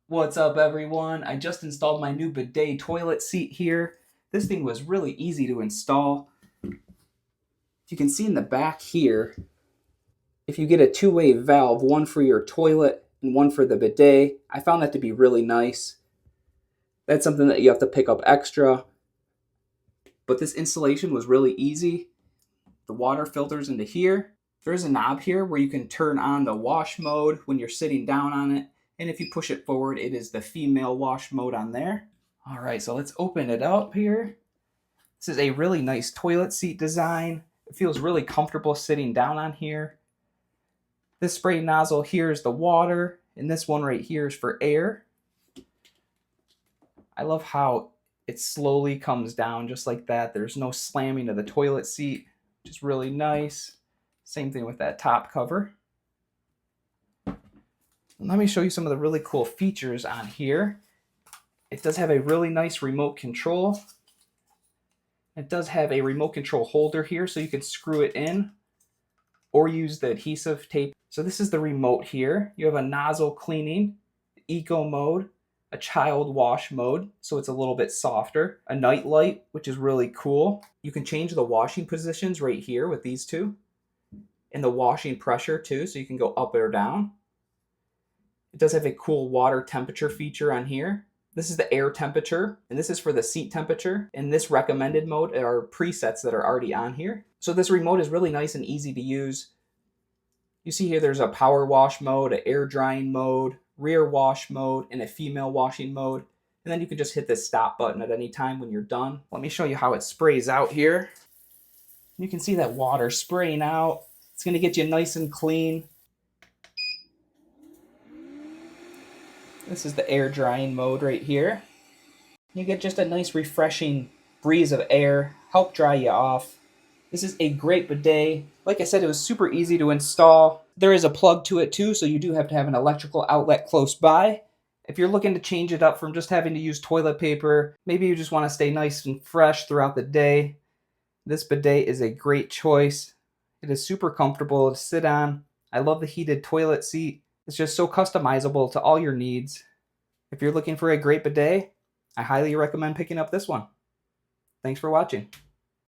What's up, everyone? I just installed my new bidet toilet seat here. This thing was really easy to install. You can see in the back here, if you get a two-way valve, one for your toilet and one for the bidet, I found that to be really nice. That's something that you have to pick up extra. But this installation was really easy. The water filters into here. There's a knob here where you can turn on the wash mode when you're sitting down on it. And if you push it forward, it is the female wash mode on there. All right, so let's open it up here. This is a really nice toilet seat design. It feels really comfortable sitting down on here. This spray nozzle here is the water, and this one right here is for air. I love how it slowly comes down just like that. There's no slamming of the toilet seat, which is really nice. Same thing with that top cover. Let me show you some of the really cool features on here. It does have a really nice remote control. It does have a remote control holder here, so you can screw it in or use the adhesive tape. So this is the remote here. You have a nozzle cleaning, eco mode, a child wash mode, so it's a little bit softer, a night light, which is really cool. You can change the washing positions right here with these two, and the washing pressure too, so you can go up or down. It does have a cool water temperature feature on here. This is the air temperature, and this is for the seat temperature. And this recommended mode are presets that are already on here. So this remote is really nice and easy to use. You see here there's a power wash mode, an air drying mode, rear wash mode, and a female washing mode. And then you can just hit this stop button at any time when you're done. Let me show you how it sprays out here. You can see that water spraying out. It's going to get you nice and clean. This is the air drying mode right here. You get just a nice refreshing breeze of air, help dry you off. This is a great bidet. Like I said, it was super easy to install. There is a plug to it too, so you do have to have an electrical outlet close by. If you're looking to change it up from just having to use toilet paper, maybe you just want to stay nice and fresh throughout the day, this bidet is a great choice. It is super comfortable to sit on. I love the heated toilet seat. It's just so customizable to all your needs. If you're looking for a great bidet, I highly recommend picking up this one. Thanks for watching.